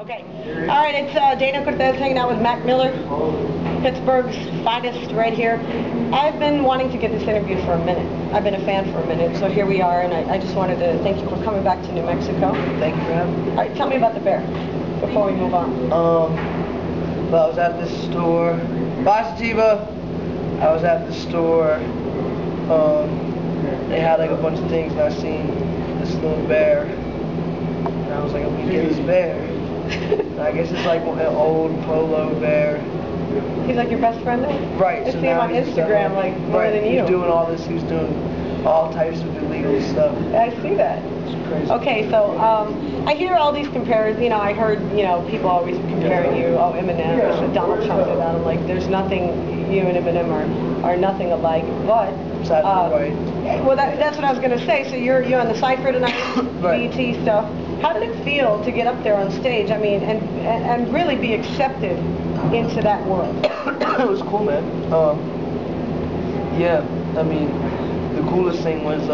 Okay. All right, it's Dana Cortez hanging out with Mac Miller, Pittsburgh's finest right here. I've been wanting to get this interview for a minute. I've been a fan for a minute, so here we are, and I just wanted to thank you for coming back to New Mexico. Thank you for having me. All right, tell me about the bear before we move on. Well, I was at the store. Bye, Sativa. I was at the store. They had like a bunch of things, and I seen this little bear, and I was like, I'm gonna get this bear. And I guess it's like an old polo bear. He's like your best friend now? Right. I so see him on Instagram like more than you. He's doing all this. He's doing all types of illegal stuff. I see that. It's crazy. Okay, so I hear all these comparisons. You know, I heard people always comparing you. Oh, Eminem. Donald Trump did that. I'm like, there's nothing. You and Eminem are nothing alike. But well, that's what I was gonna say. So you're on the Cypher tonight, right. BET stuff. How did it feel to get up there on stage? I mean, and really be accepted into that world? It was cool, man. Yeah, I mean, the coolest thing was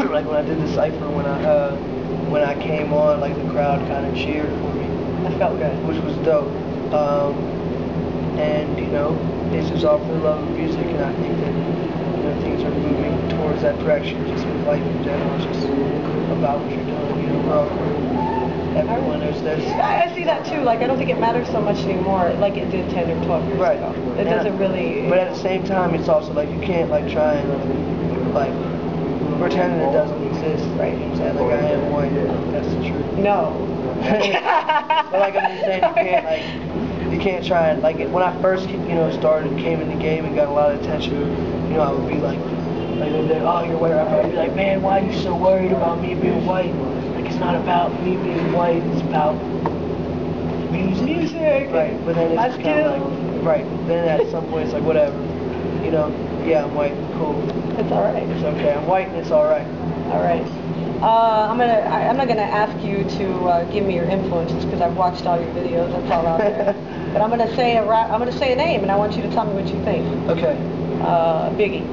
like when I did the Cypher, when I came on, like the crowd kind of cheered for me. That felt good. Which was dope. And it's just all for the love of music, and I think that things are moving towards that direction. Just with life in general, it's just about what you're doing. Everyone, there's. I see that too. Like, I don't think it matters so much anymore, like it did 10 or 12 years ago. It doesn't really. But at the same time, it's also like you can't like try and like pretend it doesn't exist. Right? You know what I'm saying? Like I am white. That's the truth. No. But like I'm just saying, you can't try and like when I first came in the game and got a lot of attention. I would be like they'd be like, oh, you're white rapper. I'd be like, man, why are you so worried about me being white? Like it's not about me being white. It's about music. Right. But then it's kind of like right. Then at some point it's like whatever. Yeah, I'm white. Cool. It's all right. It's okay. I'm white and it's all right. All right. I'm not gonna ask you to give me your influences because I've watched all your videos. That's all out there. But I'm gonna say a name, and I want you to tell me what you think. Okay. Biggie.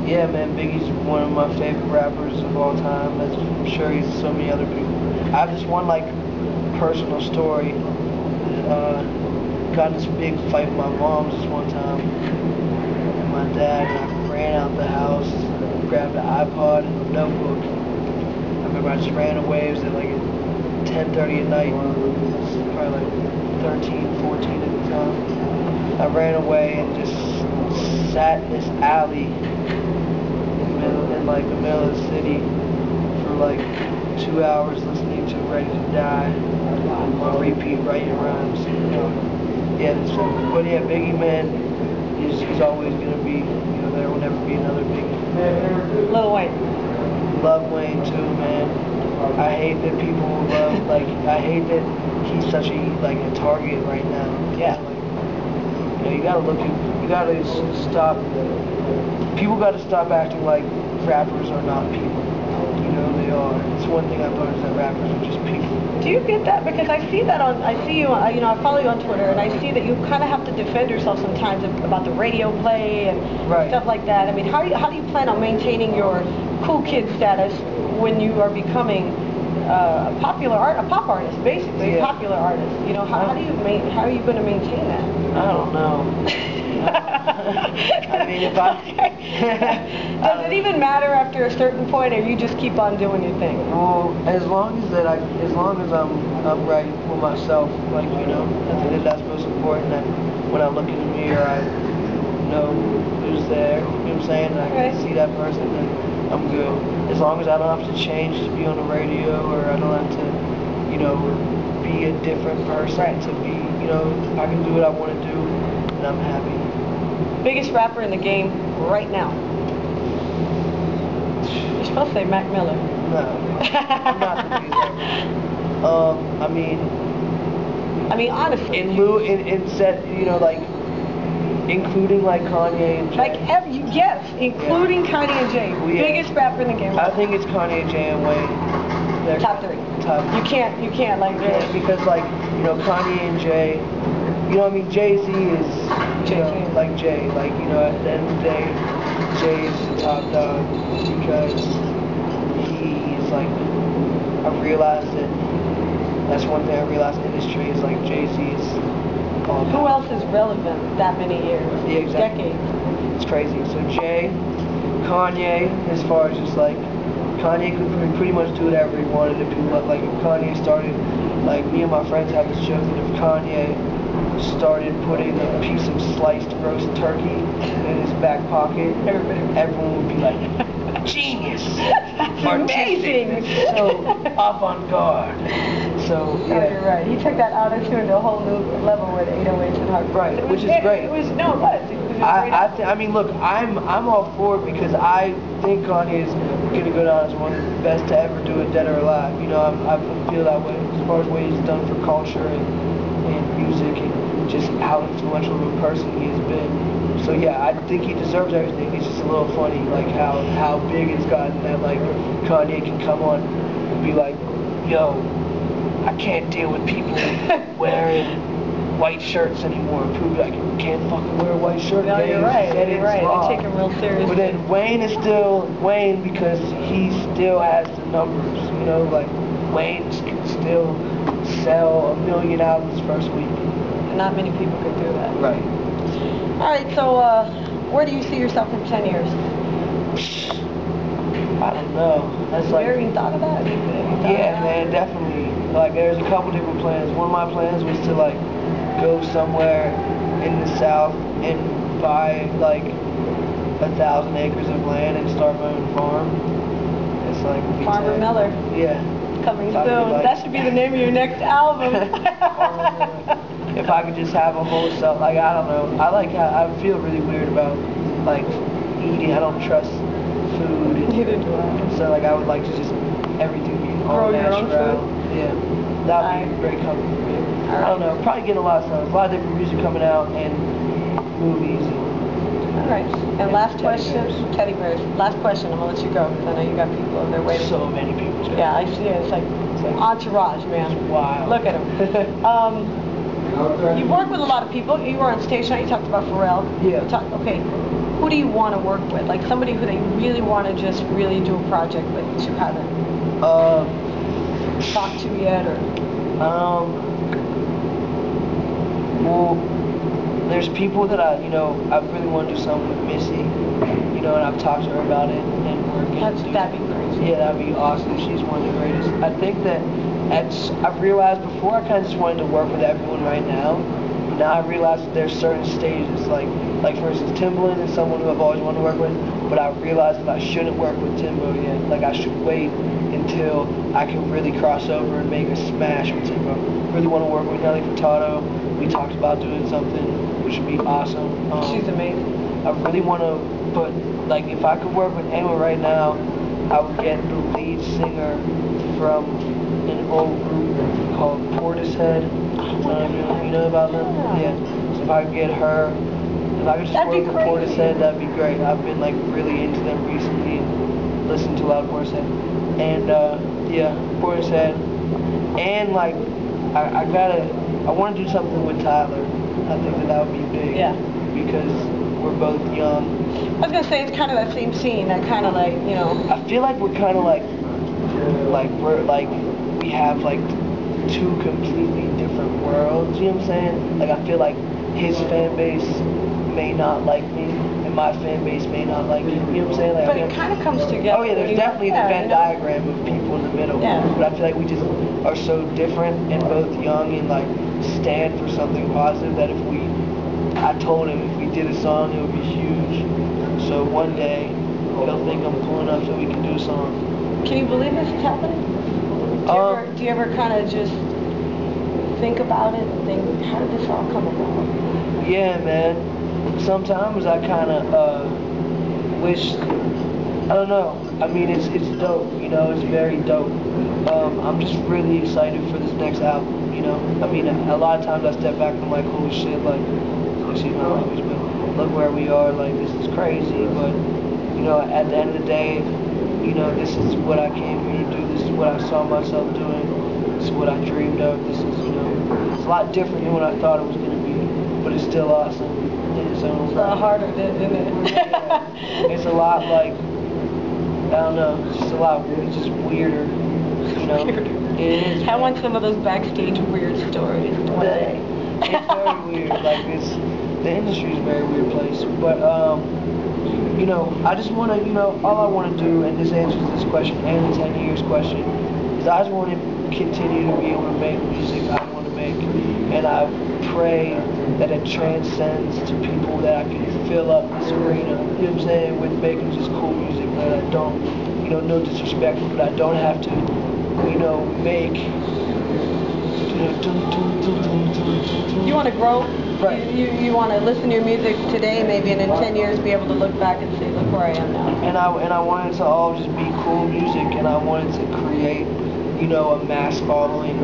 Yeah, man. Biggie's one of my favorite rappers of all time. I'm sure he's so many other people. I have this one like personal story. Got in this big fight with my mom this one time, and my dad and I ran out the house, grabbed an iPod and a notebook. I remember I just ran away. It was at like 10:30 at night. It was probably like 13, 14 at the time. I ran away and just sat in this alley in the middle of the city for like 2 hours listening to Ready to Die on repeat, writing rhymes. Yeah, but yeah, Biggie, man, he's always gonna be. There will never be another Biggie. Lil Wayne. Love Wayne too, man. I hate that people I hate that he's such a target right now. Yeah. You gotta stop. People gotta stop acting like rappers are not people. They are. It's one thing I've learned is that rappers are just people. Do you get that? Because I see that I follow you on Twitter, and I see that you kind of have to defend yourself sometimes about the radio play and stuff like that. I mean, how do you plan on maintaining your cool kid status when you are becoming a pop artist, basically a popular artist? How are you going to maintain that? I don't know. I mean, if I does it even matter after a certain point, or you just keep on doing your thing? Well, as long as I'm right with myself, I think that's most important. That when I look in the mirror, I know who's there. You know what I'm saying? And I can see that person, and I'm good. As long as I don't have to change to be on the radio, or I don't have to, be a different person to be, I can do what I want to do, and I'm happy. Biggest rapper in the game right now? You're supposed to say Mac Miller. No, I'm not the biggest rapper. I mean, honestly. Including like Kanye and Jay. Yes, including Kanye and Jay. Well, yeah. Biggest rapper in the game. I think it's Kanye, Jay, and Wayne. They're top three. You can't because Kanye and Jay. Jay-Z is like Jay. At the end of the day, Jay is the top dog because he is I realized that that's one thing I realized in the industry is like Jay-Z is all Who else is relevant that many years? Yeah, exactly. Decades. It's crazy. So Jay, Kanye, as far as just like, Kanye could pretty much do whatever he wanted if he loved. Like if Kanye started, like me and my friends have this joke that if Kanye started putting a piece of sliced roast turkey in his back pocket, everyone would be like, genius! Amazing! It's so avant-garde. So, yeah. Oh, you're right. He took that auto-tune to a whole new level with 808s and hard. Right, which is great. It was I mean, look, I'm all for it because I think Kanye is gonna go down as one of the best to ever do it, dead or alive. You know, I feel that way as far as what he's done for culture and music and just how influential of a person he has been. So yeah, I think he deserves everything. It's just a little funny, like how big it's gotten that like Kanye can come on and be like, yo, I can't deal with people wearing white shirts anymore. Prove I can't fucking wear a white shirt. No, you're right. You're right. Wrong. I take him real seriously. But then Wayne is still Wayne because he still has the numbers. You know, like Wayne can still sell 1 million albums first week. Not many people could do that. Right. All right. So, where do you see yourself in 10 years? I don't know. That's like. You ever even thought of that? Yeah, man, definitely. Like, there's a couple different plans. One of my plans was to like go somewhere in the South and buy like 1,000 acres of land and start my own farm. It's like Farmer Miller. Yeah. Coming soon. Like, that should be the name of your next album. If I could just have a whole self, like I don't know. I feel really weird about like eating. I don't trust food. Neither do I. So like I would like to just everything be all grow your own natural. food. Yeah. That would be very comfortable for me. Right. I don't know. Probably getting a lot of stuff. A lot of different music coming out and movies. All right. And last question, teddy bears. Last question. I'm gonna let you go because I know you got people and they're waiting. So many people. Too. Yeah, I see it. It's like entourage, man. Wow. Look at him. You work with a lot of people. You were on stage tonight. You talked about Pharrell. Yeah. Okay. Who do you want to work with? Like somebody who they really want to just really do a project with that you haven't talked to yet, or? Well, there's people that I really want to do something with Missy, and I've talked to her about it, and we're gonna That'd be crazy. Yeah, that'd be awesome. She's one of the greatest. I think that I've realized before I kind of just wanted to work with everyone right now. Now I realize that there's certain stages, like for instance, Timbaland is someone who I've always wanted to work with, but I realized that I shouldn't work with Timbo yet. Like I should wait until I can really cross over and make a smash with Timbo. Really want to work with Nelly Furtado. We talked about doing something which would be awesome. She's amazing. I really want to, but like if I could work with anyone right now, I would get the lead singer from an old group called Cortez. You know about them? Yeah. So if I could get her, if I could just work with Cortez, that'd be great. I've been like really into them recently and listened to a lot of Cortez. And yeah, Cortez. And like I want to do something with Tyler. I think that would be big. Yeah. Because we're both young. I was gonna say it's kind of that same scene, that kind of like, I feel like we're kind of like we have like two completely different worlds, you know what I'm saying? Like I feel like his fan base may not like me, and my fan base may not like him, you know what I'm saying? Like, but it kind of comes together. Oh yeah, there's definitely the Venn diagram of people in the middle. Yeah. But I feel like we just are so different and both young and like stand for something positive that I told him if we did a song it would be huge. So one day he'll think I'm cool enough so we can do a song. Can you believe this is happening? Do you ever kind of just think about it and think, how did this all come about? Yeah, man. Sometimes I kind of wish, I don't know. I mean, it's dope, it's very dope. I'm just really excited for this next album, I mean, a lot of times I step back and I'm like, holy shit, like, excuse my language, but look where we are, like, this is crazy, but, at the end of the day, this is what I came here to do, this is what I saw myself doing, this is what I dreamed of, this is, it's a lot different than what I thought it was going to be, but it's still awesome in its own way. It's a lot harder, isn't it? Yeah. It's a lot like, I don't know, it's just a lot, it's just weirder. know, weird. It is. I want some of those backstage weird stories one day. It's very weird. Like the industry is a very weird place. But you know, I just want to, you know, all I want to do, and this answers this question and the 10 years question, is I just want to continue to be able to make music I want to make, and I pray that it transcends to people that I can fill up this arena, you know what I'm saying, with making just cool music that I don't, you know, no disrespect, but I don't have to, you know, make, you want to grow? Right. You want to listen to your music today, maybe, and in 10 years be able to look back and say, look where I am now. And I wanted to all just be cool music, and I wanted to create, you know, a mass following,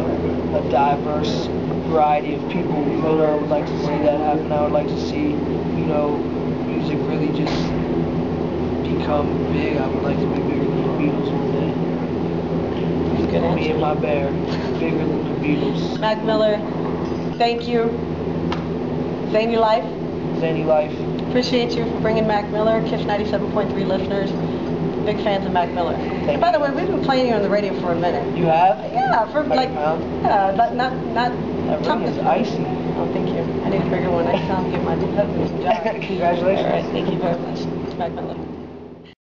a diverse variety of people. You know, I would like to see that happen. I would like to see, you know, music really just become big. I would like to be bigger than the Beatles one day. Good answer. Me and my bear, bigger than the Beatles. Mac Miller, thank you. Zany Life. Zany Life. Appreciate you for bringing Mac Miller. KISS 97.3 listeners, big fans of Mac Miller. And by the way, we've been playing you on the radio for a minute. You have? Yeah, for like, not that ring is icy. Oh, thank you. I need a bigger one. Next time, get my husband some job. Congratulations. All right, thank you very much. Mac Miller.